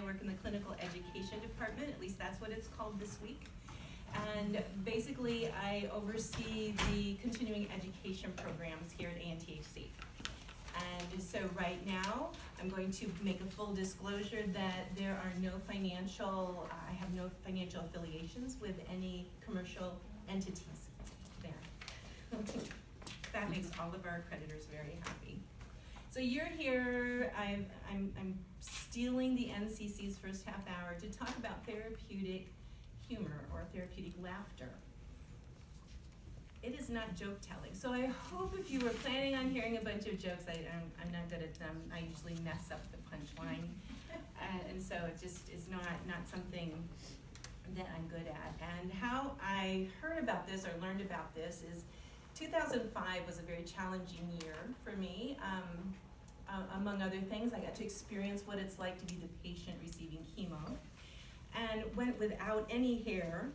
work in the clinical education department, at least that's what it's called this week. And basically, I oversee the continuing education programs here at ANTHC. And so right now, I'm going to make a full disclosure that there are no financial, I have no financial affiliations with any commercial entities there. That makes all of our accreditors very happy. So you're here, I'm stealing the NCC's first half hour to talk about therapeutic humor or therapeutic laughter. It is not joke telling. So I hope if you were planning on hearing a bunch of jokes, I'm not good at them. I usually mess up the punchline. And so it just is not something that I'm good at. And how I heard about this or learned about this is 2005 was a very challenging year for me. Among other things, I got to experience what it's like to be the patient receiving chemo, and went without any hair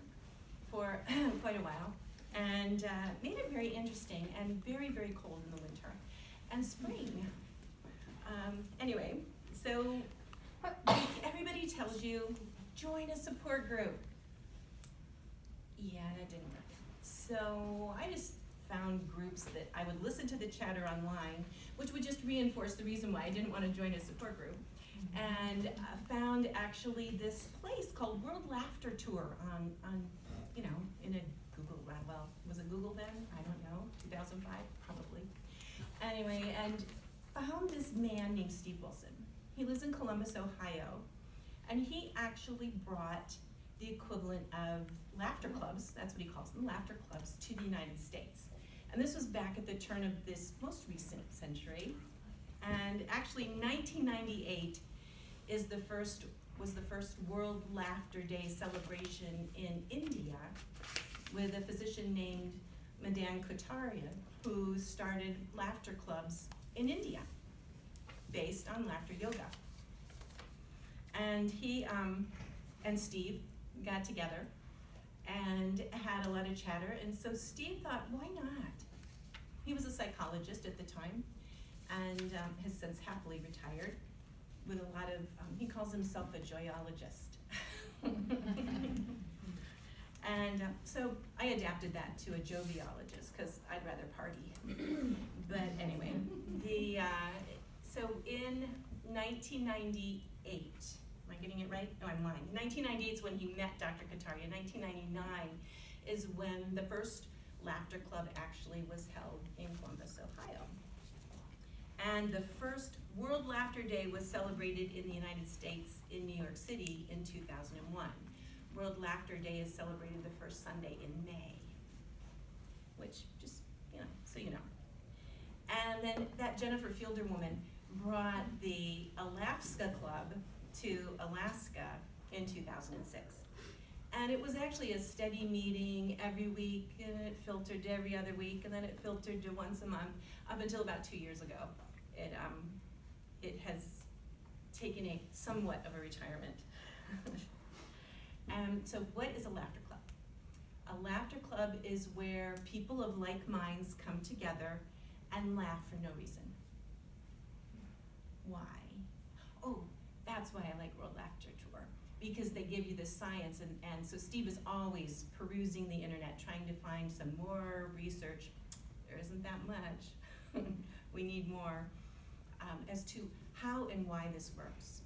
for quite a while, and made it very interesting and very, very cold in the winter and spring. Anyway, so everybody tells you, join a support group. Yeah, that didn't work. So I just found groups that I would listen to the chatter online, which would just reinforce the reason why I didn't want to join a support group. And found actually this place called World Laughter Tour on in a Google, well, was it Google then? I don't know, 2005, probably. Anyway, and found this man named Steve Wilson. He lives in Columbus, Ohio, and he actually brought the equivalent of laughter clubs, that's what he calls them, laughter clubs, to the United States. And this was back at the turn of this most recent century. And actually 1998 was the first World Laughter Day celebration in India with a physician named Madan Kataria, who started laughter clubs in India based on laughter yoga. And he and Steve got together and had a lot of chatter, and so Steve thought, why not? He was a psychologist at the time, and has since happily retired with a lot of, he calls himself a joyologist. And so I adapted that to a joviologist, because I'd rather party. But anyway, so in 1998, am I getting it right? No, I'm lying. 1998 is when he met Dr. Kataria. 1999 is when the first laughter club actually was held in Columbus, Ohio. And the first World Laughter Day was celebrated in the United States in New York City in 2001. World Laughter Day is celebrated the first Sunday in May, which just, so you know. And then that Jennifer Fielder woman brought the Alaska Club to Alaska in 2006. And it was actually a steady meeting every week, and it filtered to every other week, and then it filtered to once a month, up until about 2 years ago. It has taken a somewhat of a retirement. So what is a laughter club? A laughter club is where people of like minds come together and laugh for no reason. Why? Oh, that's why I like World Laughter Tour, because they give you the science, and so Steve is always perusing the internet, trying to find some more research. There isn't that much. We need more as to how and why this works.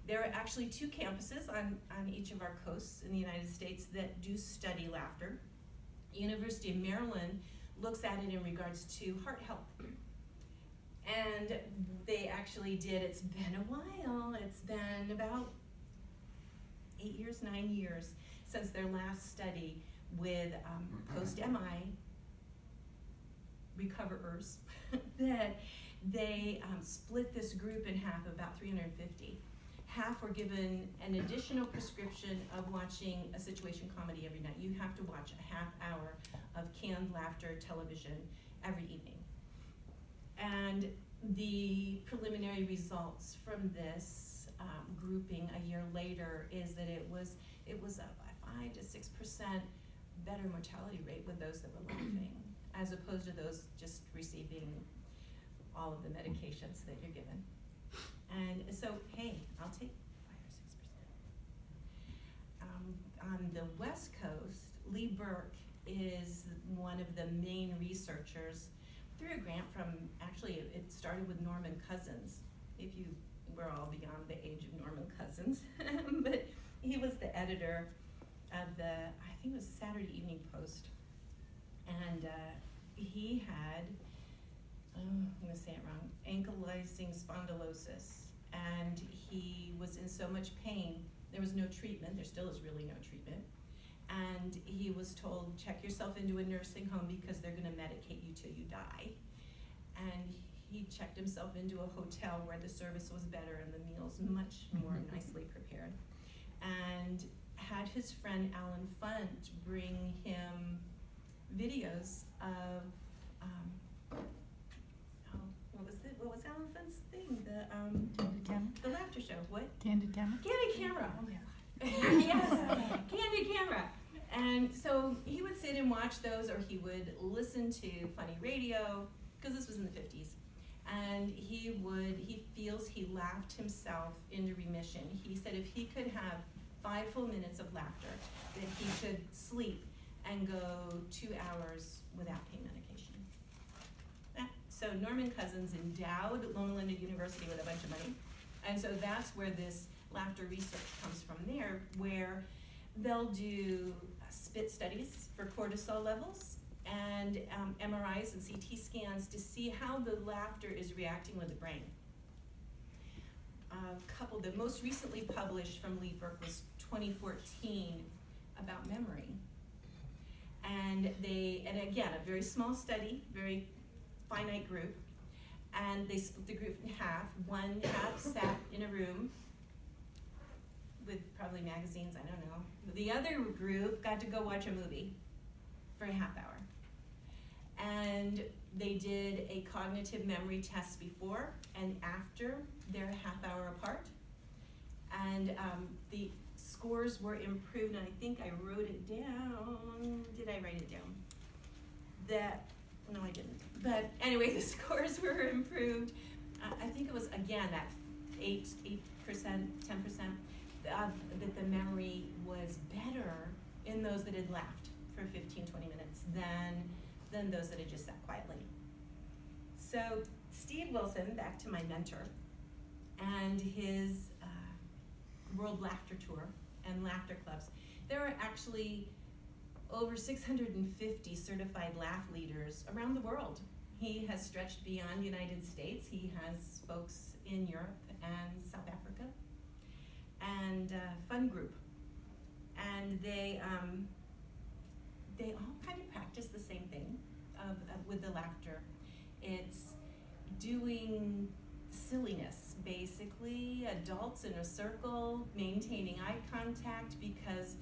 There are actually 2 campuses on each of our coasts in the United States that do study laughter. University of Maryland looks at it in regards to heart health. And they actually did, it's been a while, it's been about 8 years, 9 years since their last study with post-MI recoverers that they split this group in half, about 350. Half were given an additional prescription of watching a situation comedy every night. You have to watch a half hour of canned laughter television every evening. And the preliminary results from this grouping a year later is that it was a 5 to 6% better mortality rate with those that were laughing, as opposed to those just receiving all of the medications that you're given. And so, hey, I'll take 5 or the West Coast, Lee Burke is one of the main researchers through a grant from, actually it started with Norman Cousins, if you were all beyond the age of Norman Cousins, but he was the editor of the, I think it was Saturday Evening Post, and he had, I'm gonna say it wrong, ankylosing spondylosis, and he was in so much pain, there was no treatment, there still is really no treatment, and he was told, check yourself into a nursing home because they're gonna medicate you till you die. And he checked himself into a hotel where the service was better and the meals much more nicely prepared. And had his friend Alan Funt bring him videos of, what was Alan Funt's thing? Candid camera? The laughter show, what? Candid camera? Candid camera. Oh, yeah. Yes, Candid camera. And so he would sit and watch those, or he would listen to funny radio, because this was in the 50s. And he feels he laughed himself into remission. He said if he could have 5 full minutes of laughter, that he could sleep and go 2 hours without pain medication. So Norman Cousins endowed Loma Linda University with a bunch of money. And so that's where this laughter research comes from there, where they'll do spit studies for cortisol levels and MRIs and CT scans to see how the laughter is reacting with the brain. A couple that most recently published from Lee Burke was 2014 about memory. And again, a very small study, very finite group, and they split the group in half. One half sat in a room with probably magazines, I don't know. The other group got to go watch a movie for a half hour. And they did a cognitive memory test before and after their half hour apart. And the scores were improved, and I think I wrote it down. Did I write it down? No, I didn't. But anyway, the scores were improved. I think it was, again, that 8%, 10%, that the memory was better in those that had laughed for 15, 20 minutes than those that had just sat quietly. So Steve Wilson, back to my mentor, and his World Laughter Tour and laughter clubs. There are actually over 650 certified laugh leaders around the world. He has stretched beyond the United States. He has folks in Europe and South Africa, and Fun Group. And they all kind of practice the same thing with the laughter. It's doing silliness, basically, adults in a circle, maintaining eye contact, because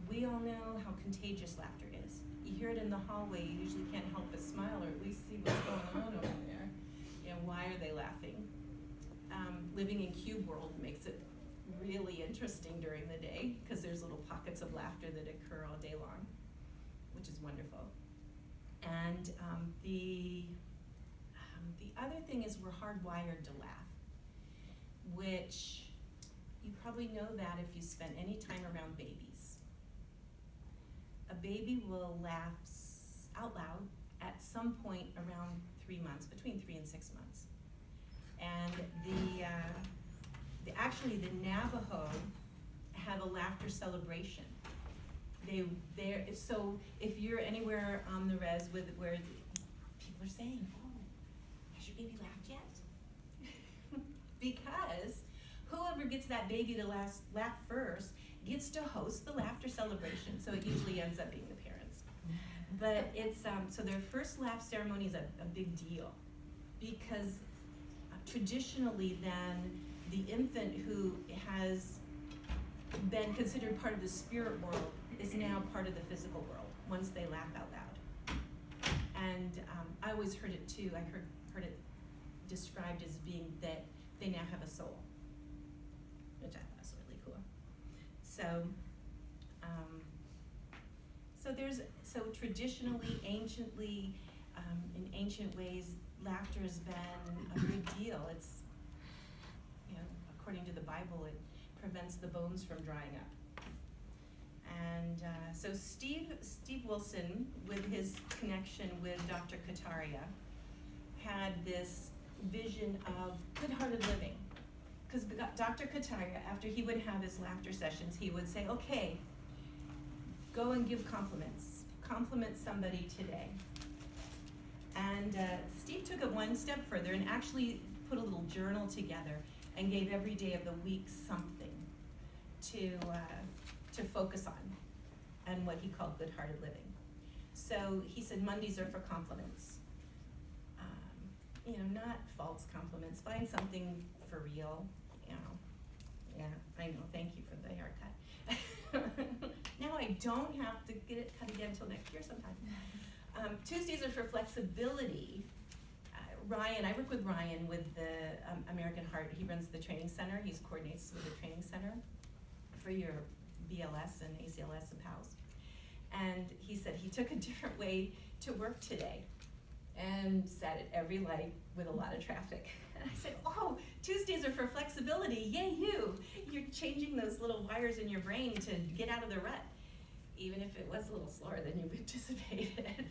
we all know how contagious laughter is. You hear it in the hallway, you usually can't help but smile, or at least see what's going on over there. You know, why are they laughing? Living in cube world makes it really interesting during the day, because there's little pockets of laughter that occur all day long, which is wonderful. And the other thing is we're hardwired to laugh, which you probably know that if you spend any time around babies. A baby will laugh out loud at some point around 3 months, between 3 and 6 months. And actually the Navajo have a laughter celebration. So if you're anywhere on the res where people are saying, oh, has your baby laughed yet? Because whoever gets that baby to laugh first gets to host the laughter celebration. So it usually ends up being the parents. But it's, so their first laugh ceremony is a big deal, because traditionally then the infant who has been considered part of the spirit world is now part of the physical world once they laugh out loud. And I always heard it too. I heard it described as being that they now have a soul, which I thought was really cool. So, so traditionally, anciently, in ancient ways, laughter has been a big deal. It's, according to the Bible, it prevents the bones from drying up. And so Steve Wilson, with his connection with Dr. Kataria, had this vision of good-hearted living. Because Dr. Kataria, after he would have his laughter sessions, he would say, okay, go and give compliments. Compliment somebody today. And Steve took it one step further and actually put a little journal together and gave every day of the week something to focus on and what he called good-hearted living. So he said Mondays are for compliments. Not false compliments. Find something for real. Yeah, I know. Thank you for the haircut. Now I don't have to get it cut again until next year sometime. Tuesdays are for flexibility. Ryan, I work with Ryan with the American Heart. He runs the training center. He coordinates with the training center for your BLS and ACLS and PALS. And he said he took a different way to work today and sat at every light with a lot of traffic. And I said, oh, Tuesdays are for flexibility. Yay, you. You're changing those little wires in your brain to get out of the rut, even if it was a little slower than you anticipated.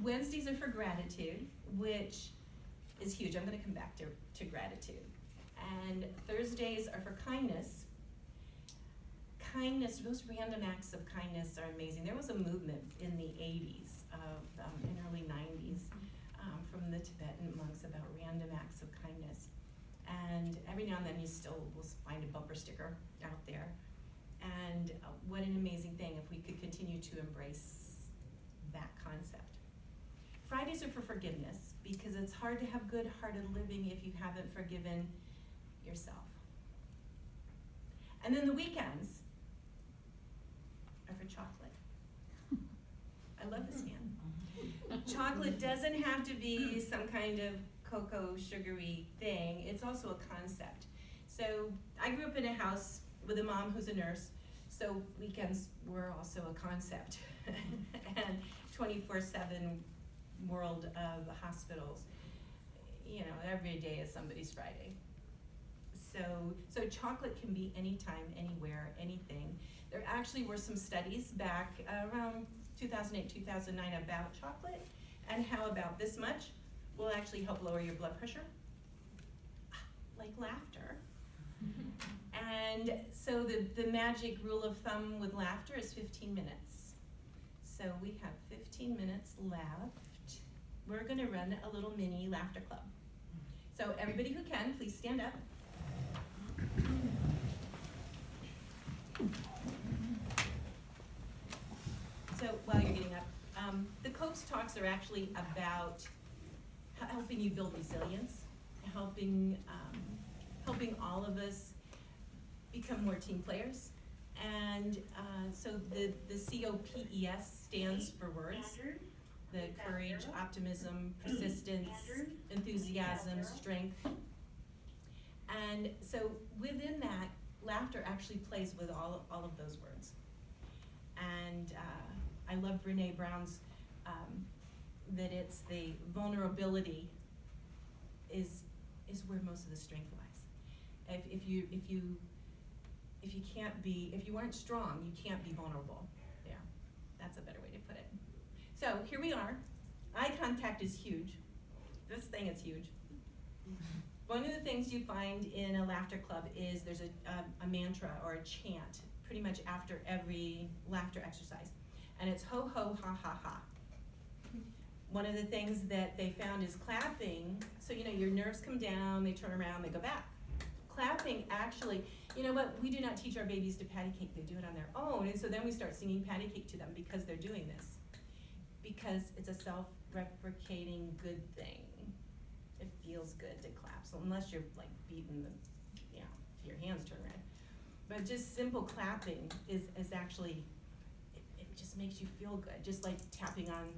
Wednesdays are for gratitude, which is huge. I'm going to come back to gratitude. And Thursdays are for kindness. Kindness, those random acts of kindness are amazing. There was a movement in the 80s, and early 90s, from the Tibetan monks about random acts of kindness. And every now and then you still will find a bumper sticker out there. And what an amazing thing if we could continue to embrace that concept. Fridays are for forgiveness, because it's hard to have good-hearted living if you haven't forgiven yourself. And then the weekends are for chocolate. I love this hand. Chocolate doesn't have to be some kind of cocoa sugary thing. It's also a concept. So I grew up in a house with a mom who's a nurse, so weekends were also a concept. And 24/7 world of hospitals, every day is somebody's Friday. So chocolate can be anytime, anywhere, anything. There actually were some studies back around 2008, 2009 about chocolate and how about this much will actually help lower your blood pressure, like laughter. And so the magic rule of thumb with laughter is 15 minutes. So we have 15 minutes left. We're gonna run a little mini laughter club. So everybody who can, please stand up. So while you're getting up, the COPES talks are actually about helping you build resilience, helping all of us become more team players. And so the COPES stands for words. The courage, optimism, persistence, enthusiasm, strength. And so within that, laughter actually plays with all of those words. And I love Brene Brown's, that it's the vulnerability is where most of the strength lies. If you aren't strong, you can't be vulnerable. There, that's a better way to put it. So here we are. Eye contact is huge. This thing is huge. One of the things you find in a laughter club is there's a mantra or a chant pretty much after every laughter exercise. And it's ho, ho, ha, ha, ha. One of the things that they found is clapping. So, your nerves come down, they turn around, they go back. Clapping actually, we do not teach our babies to patty cake, they do it on their own. And so then we start singing patty cake to them because they're doing this. Because it's a self-replicating good thing. It feels good to clap. So unless you're like beating your hands turn red. But just simple clapping is actually, it just makes you feel good. Just like tapping on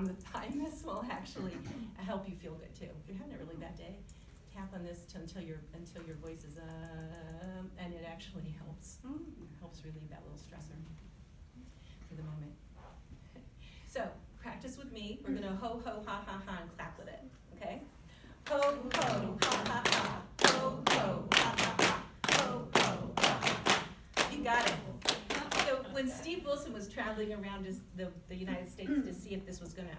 the thymus will actually help you feel good too. If you're having a really bad day, tap on this until your voice is and it actually helps. Helps relieve that little stressor for the moment. So practice with me. We're gonna ho ho ha ha ha and clap with it. Okay? Ho ho ha ha ha. Ho ho ha ha ha. Ho ho ha ha ha. You got it. when Steve Wilson was traveling around the United States to see if this was gonna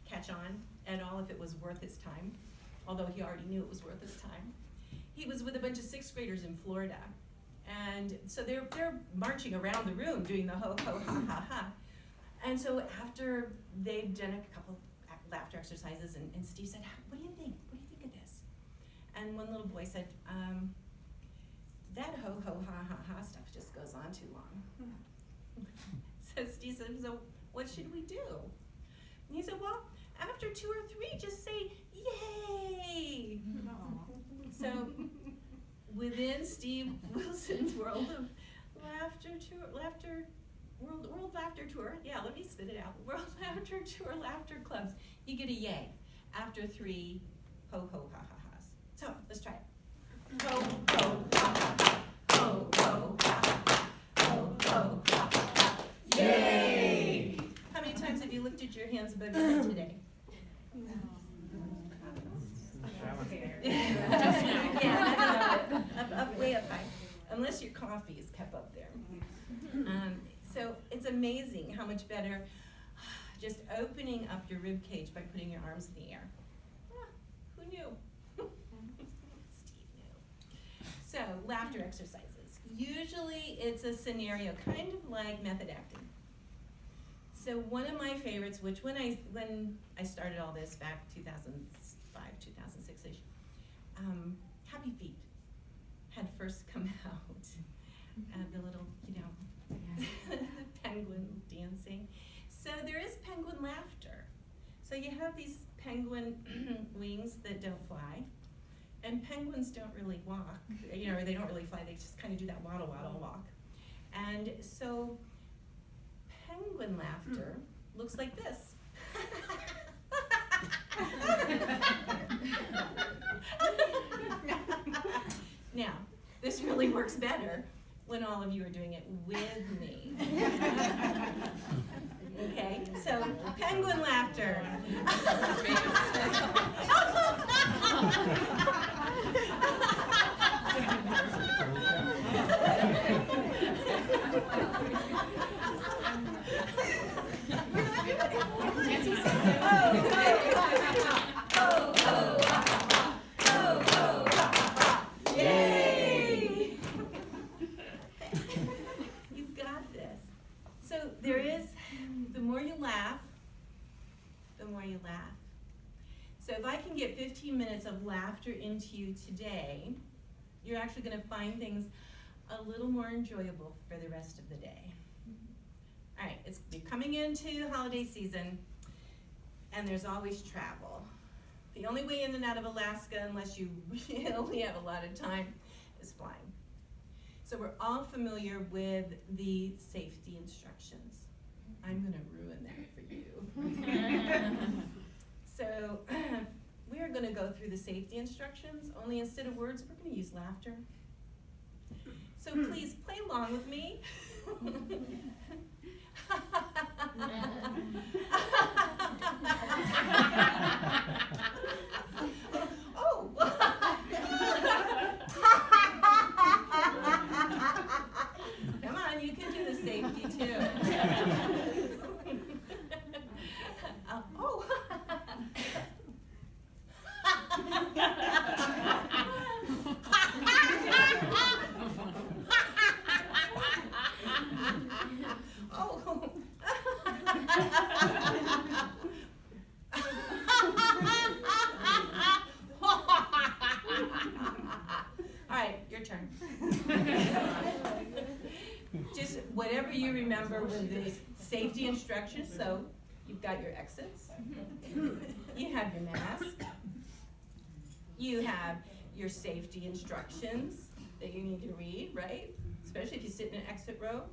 catch on at all, if it was worth his time, although he already knew it was worth his time, he was with a bunch of 6th graders in Florida. And so they're marching around the room doing the ho, ho, ha, ha, ha. And so after they'd done a couple laughter exercises, and Steve said, what do you think? What do you think of this? And one little boy said, that ho, ho, ha, ha, ha stuff just goes on too long. So Steve said, so what should we do? And he said, well, after 2 or 3, just say, yay! So within Steve Wilson's world of World Laughter Tour, yeah, let me spit it out. World Laughter Tour laughter clubs, you get a yay after 3 ho ho ha ha ha's. So let's try it. Ho ho ha ha ha. Ho ho ha ha ha. Ho ho ha ha ha. Yay! How many times have you lifted your hands above your head today? Yeah, up way up high, unless your coffee is kept up there. So it's amazing how much better just opening up your rib cage by putting your arms in the air. Who knew? Steve knew. So laughter exercises. Usually it's a scenario kind of like method acting. So one of my favorites, which when I started all this back 2005, 2006-ish, Happy Feet had first come out. The little, penguin dancing. So there is penguin laughter. So you have these penguin wings that don't fly, and penguins don't really walk, or they don't really fly, they just kind of do that waddle waddle walk. And so penguin laughter looks like this. Now, this really works better when all of you are doing it with me. Okay, so penguin laughter. Yay! You've got this. So there is, the more you laugh, the more you laugh. So if I can get 15 minutes of laughter into you today, you're actually going to find things a little more enjoyable for the rest of the day. All right, it's coming into the holiday season, and there's always travel. The only way in and out of Alaska, unless you really have a lot of time, is flying. So we're all familiar with the safety instructions. I'm going to ruin that for you. So we are going to go through the safety instructions, only instead of words, we're going to use laughter. So please play along with me. Oh. Come on, you can do the safety too. Oh. Oh. All right, your turn. Just whatever you remember with the safety instructions. So you've got your exits. You have your mask. You have your safety instructions that you need to read, right? Especially if you sit in an exit row.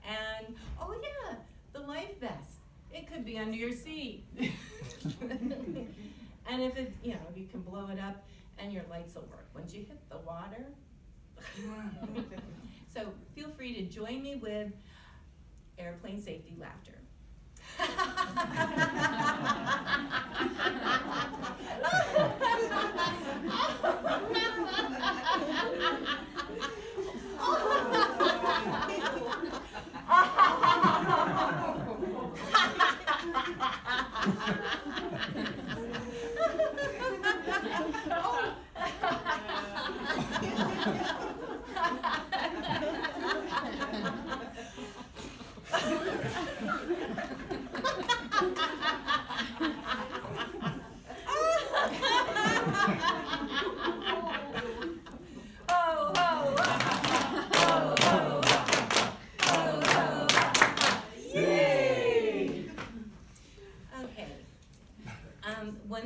And, oh yeah, the life vest. It could be under your seat. And if it, you can blow it up and your lights will work. Once you hit the water. So feel free to join me with airplane safety laughter.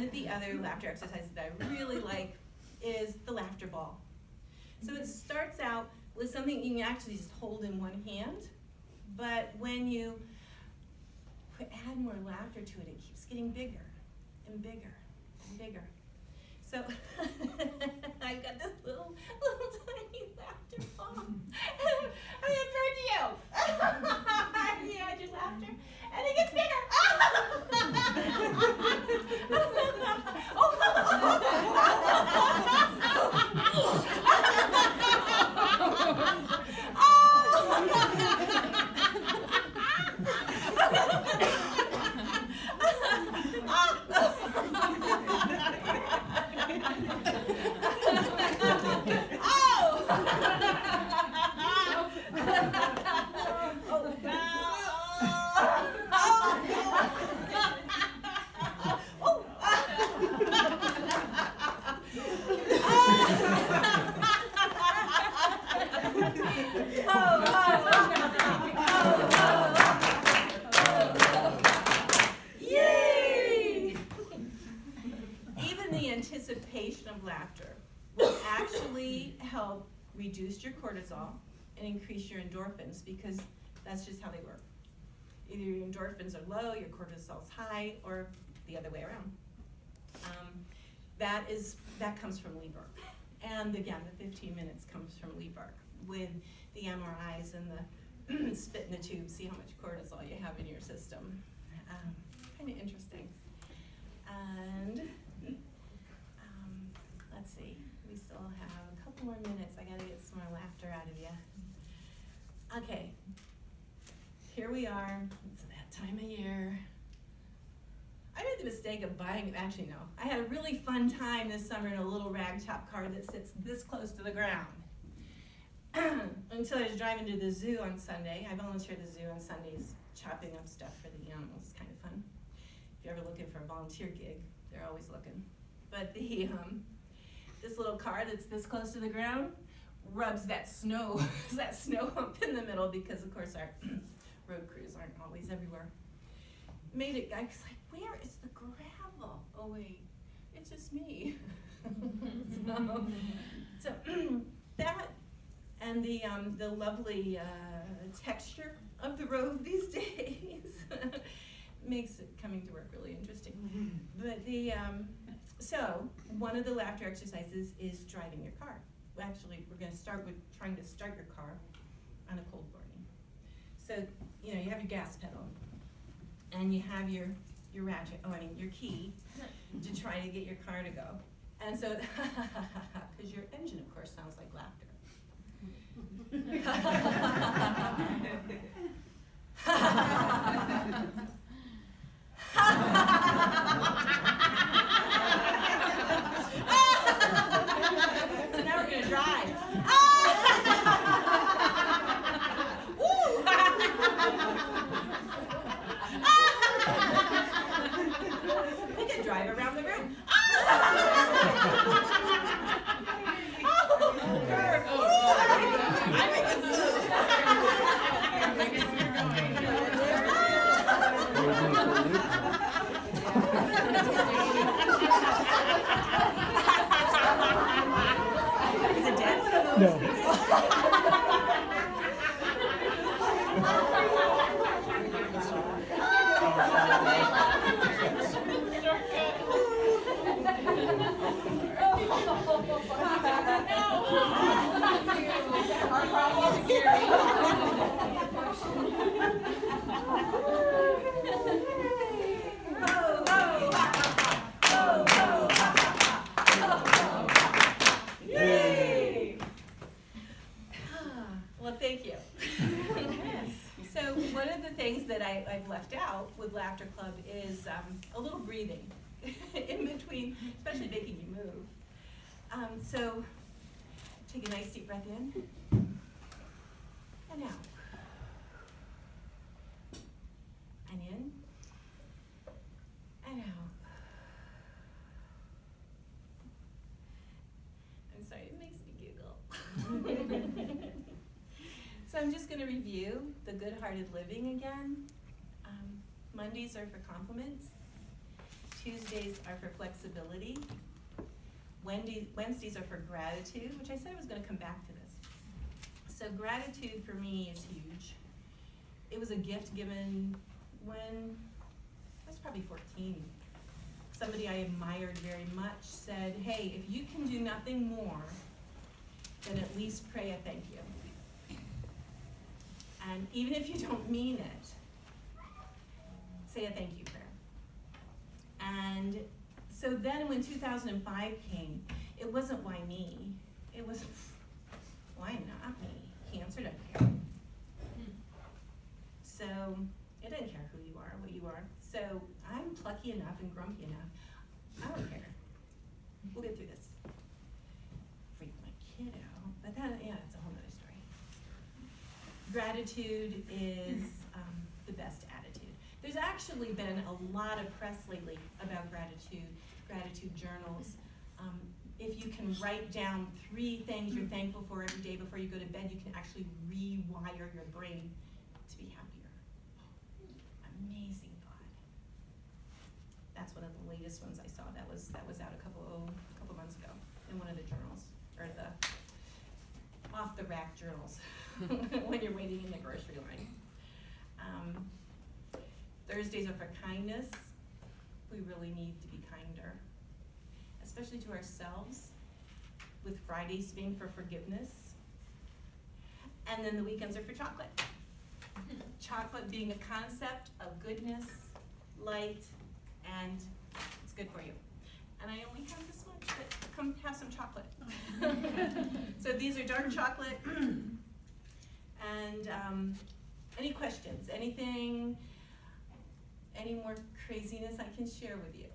of the other laughter exercises that I really like is the laughter ball. So it starts out with something you can actually just hold in one hand, but when you add more laughter to it, it keeps getting bigger and bigger and bigger. So I've got this little tiny laughter ball. I mean, for you. You had your laughter, and it gets bigger. Yay! Even the anticipation of laughter will actually help reduce your cortisol and increase your endorphins, because that's just how they work. Either your endorphins are low, your cortisol's high, or the other way around. That comes from Lee Berk. And again, the 15 minutes comes from Lee Berk with the MRIs and the spit in the tube, see how much cortisol you have in your system. Kind of interesting. And let's see, we still have a couple more minutes. I gotta get some more laughter out of you. Okay, here we are. It's that time of year. I made the mistake of buying, actually no, I had a really fun time this summer in a little ragtop car that sits this close to the ground. Until I was driving to the zoo on Sunday. I volunteer at the zoo on Sundays, chopping up stuff for the animals. It's kind of fun. If you're ever looking for a volunteer gig, they're always looking. But this little car that's this close to the ground rubs that snow hump in the middle, because of course our road crews aren't always everywhere. Made it, I was like, where is the gravel? Oh wait, it's just me. so that and the lovely texture of the road these days makes it coming to work really interesting. But so one of the laughter exercises is driving your car. Well, actually, we're going to start with trying to start your car on a cold morning. So you have your gas pedal, and you have your your key to try to get your car to go. And so, because your engine, of course, sounds like laughter. So now we're going to drive. We can drive around the room. Is it dead? No. Well, thank you. So one of the things that I've left out with Laughter Club is a little breathing in between, especially making you move. So take a nice deep breath in and out. And in and out. I'm sorry, it makes me giggle. So I'm just going to review the good-hearted living again. Mondays are for compliments. Tuesdays are for flexibility. Wednesdays are for gratitude, which I said I was gonna come back to this. So gratitude for me is huge. It was a gift given when I was probably 14. Somebody I admired very much said, hey, if you can do nothing more than at least pray a thank you. And even if you don't mean it, say a thank you prayer. And so then when 2005 came, it wasn't why me, it was why not me? Cancer doesn't care. So it doesn't care who you are, what you are. So I'm plucky enough and grumpy enough, I don't care. We'll get through this. Freak my kid out, but that, yeah, it's a whole nother story. Gratitude is the best attitude. There's actually been a lot of press lately about gratitude journals. If you can write down 3 things you're thankful for every day before you go to bed, you can actually rewire your brain to be happier. Amazing thought. That's one of the latest ones I saw. That was out a couple months ago in one of the journals, or the off the rack journals when you're waiting in the grocery line. Thursdays are for kindness. We really need to be kinder, especially to ourselves, with Fridays being for forgiveness. And then the weekends are for chocolate. Chocolate being a concept of goodness, light, and it's good for you. And I only have this much, but come have some chocolate. So these are dark chocolate. And any questions? Anything, any more craziness I can share with you?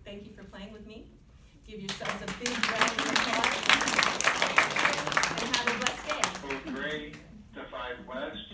Thank you for playing with me. Give yourselves a big round of applause. And have a blessed day. Code Gray to 5 West.